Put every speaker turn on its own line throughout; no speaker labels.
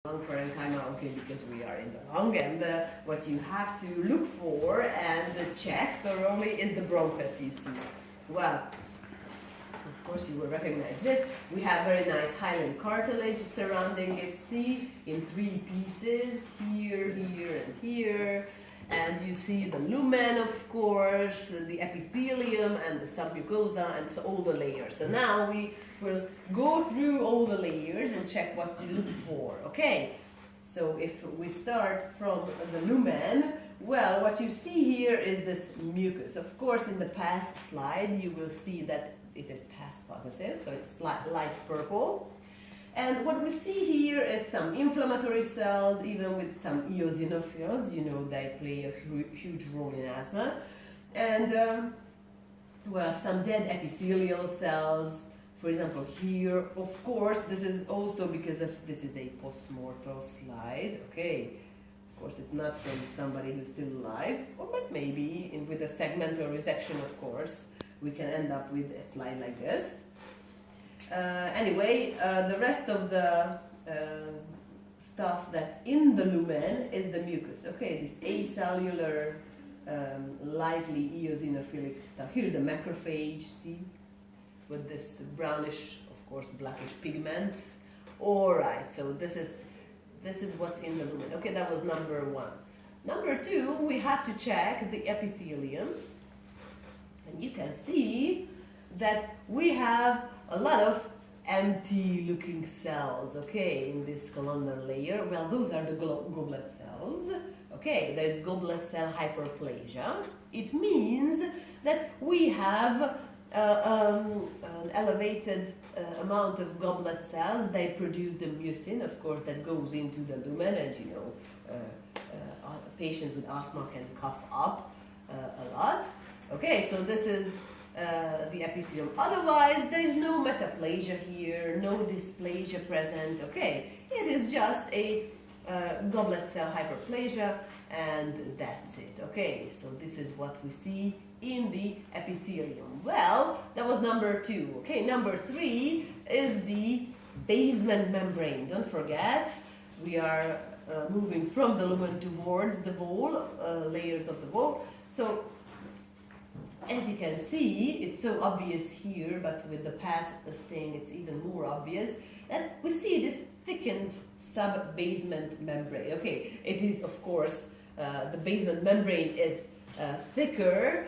lung parenchyma, okay, because we are in the lung, and what you have to look for and check thoroughly is the bronchus, you see. Well, of course you will recognize this. We have very nice hyaline cartilage surrounding it, see, in 3 pieces, here, here, and here. And you see the lumen, of course, the epithelium, and the submucosa, and so all the layers. So now we will go through all the layers and check what to look for, okay? So if we start from the lumen, well, what you see here is this mucus. Of course, in the past slide, you will see that it is past positive, so it's light purple. And what we see here is some inflammatory cells, even with some eosinophils. You know, they play a huge role in asthma. And, well, some dead epithelial cells. For example, here, of course, this is also because of, this is a post-mortal slide, okay. Of course, it's not from somebody who's still alive, but maybe with a segmental resection, of course, we can end up with a slide like this. Anyway, the rest of the stuff that's in the lumen is the mucus. Okay, this acellular, lively eosinophilic stuff. Here's the macrophage, see, with this brownish, of course, blackish pigment. All right, so this is what's in the lumen. Okay, that was number 1. Number 2, we have to check the epithelium, and you can see that we have a lot of empty looking cells, okay, in this columnar layer. Well, those are the goblet cells. Okay, there's goblet cell hyperplasia. It means that we have an elevated amount of goblet cells. They produce the mucin, of course, that goes into the lumen, and you know, patients with asthma can cough up a lot. Okay, so this is the epithelium. Otherwise, there is no metaplasia here, no dysplasia present. Okay, it is just a goblet cell hyperplasia, and that's it. Okay, so this is what we see in the epithelium. Well, that was number 2. Okay, number 3 is the basement membrane. Don't forget, we are moving from the lumen towards the wall, layers of the wall. So, as you can see, it's so obvious here, but with the past stain it's even more obvious, that we see this thickened sub-basement membrane. Okay, it is, of course, the basement membrane is thicker.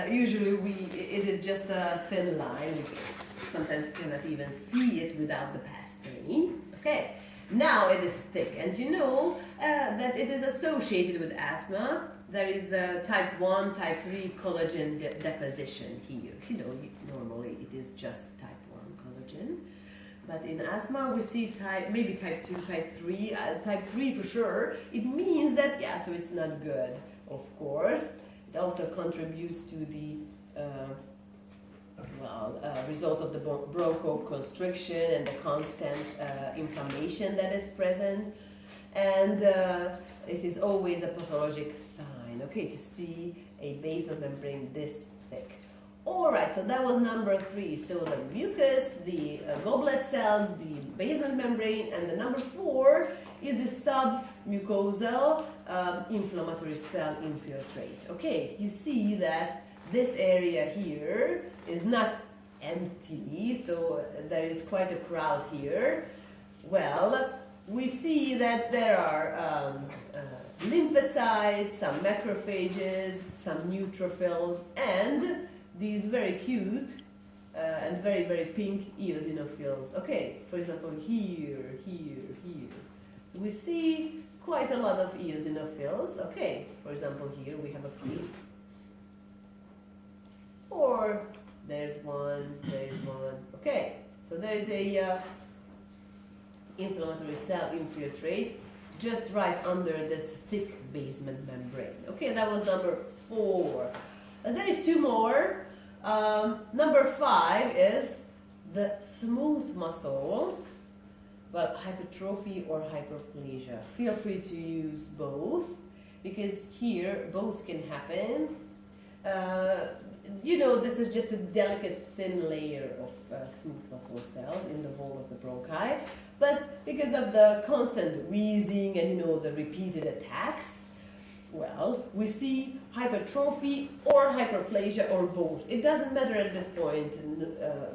Usually it is just a thin line. Sometimes you cannot even see it without the past stain. Okay, now it is thick, and you know that it is associated with asthma. There is type 1, type 3 collagen deposition here. You know, normally it is just type 1 collagen. But in asthma we see maybe type 2, type 3, type 3 for sure. It means that, yeah, so it's not good, of course. It also contributes to the result of the bronchoconstriction and the constant inflammation that is present. And it is always a pathologic sign, okay, to see a basement membrane this thick. Alright, so that was number 3. So the mucus, the goblet cells, the basement membrane, and the number 4 is the submucosal inflammatory cell infiltrate. Okay, you see that this area here is not empty, so there is quite a crowd here. Well, we see that there are lymphocytes, some macrophages, some neutrophils, and these very cute and very, very pink eosinophils. Okay, for example, here, here, here. So we see quite a lot of eosinophils. Okay, for example, here we have a few. Or there's one, there's one. Okay, so there's a inflammatory cell infiltrate just right under this thick basement membrane. Okay, that was number 4. And there is 2 more. Number 5 is the smooth muscle. Well, hypertrophy or hyperplasia. Feel free to use both, because here both can happen. you know, this is just a delicate thin layer of smooth muscle cells in the wall of the bronchi. But because of the constant wheezing and, you know, the repeated attacks, well, we see hypertrophy or hyperplasia or both. It doesn't matter at this point.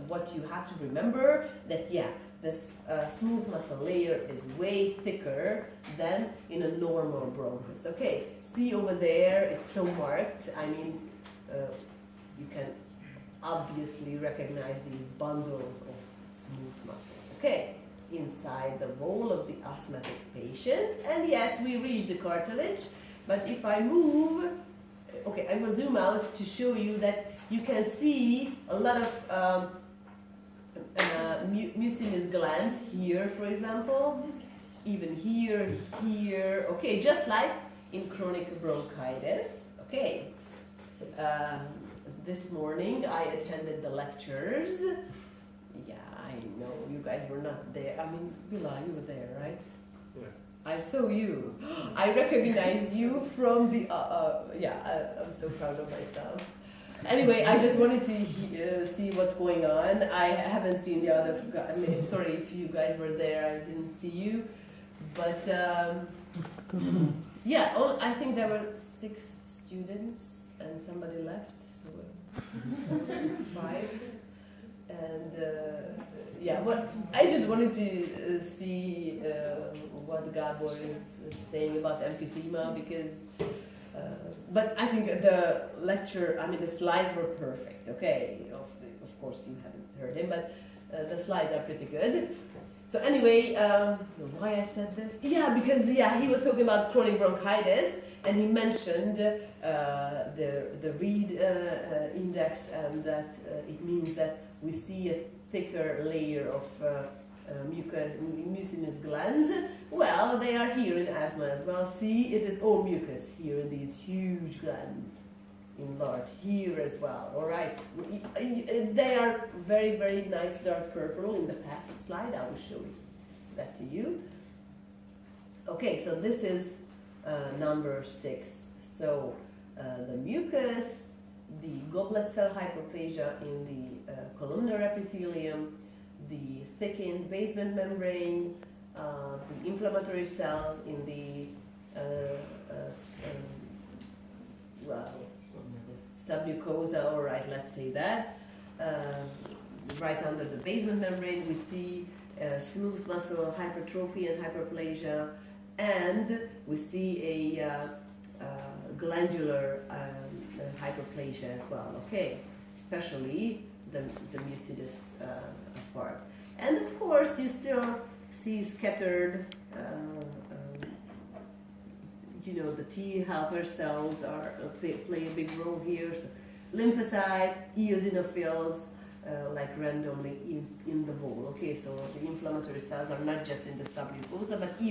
What you have to remember that, yeah, this smooth muscle layer is way thicker than in a normal bronchus. Okay, see over there, it's so marked. I mean, you can obviously recognize these bundles of smooth muscle. Okay, inside the wall of the asthmatic patient. And yes, we reach the cartilage. But if I move, okay, I will zoom out to show you that you can see a lot of mucinous glands here, for example, even here, here. Okay, just like in chronic bronchitis. Okay, this morning I attended the lectures. Yeah, I know you guys were not there. I mean, Bila, you were there, right?
Yeah.
I saw you. I recognized you from the, I'm so proud of myself. Anyway, I just wanted to see what's going on. I haven't seen the other guy. I mean, sorry if you guys were there, I didn't see you. But, yeah, I think there were 6 students and somebody left, so 5. And yeah, I just wanted to see what Gabor is saying about emphysema, because, but I think the lecture, I mean, the slides were perfect. Okay, of course you haven't heard him, but the slides are pretty good. So anyway, why I said this? Yeah, because he was talking about chronic bronchitis, and he mentioned the Reed index, and that it means that we see a thicker layer of mucinous glands. Well, they are here in asthma as well. See, it is all mucus here in these huge glands, enlarged here as well. All right, they are very, very nice dark purple in the past slide. I will show that to you. Okay, so this is number 6. So the mucus, the goblet cell hyperplasia in the columnar epithelium, the thickened basement membrane, the inflammatory cells in the submucosa, all right, let's say that. Right under the basement membrane, we see smooth muscle hypertrophy and hyperplasia, and we see a glandular hyperplasia as well, okay, especially the mucinous part. And of course, you still see scattered, you know, the T helper cells play a big role here. So lymphocytes, eosinophils, like randomly in the wall. Okay, so the inflammatory cells are not just in the submucosa, but even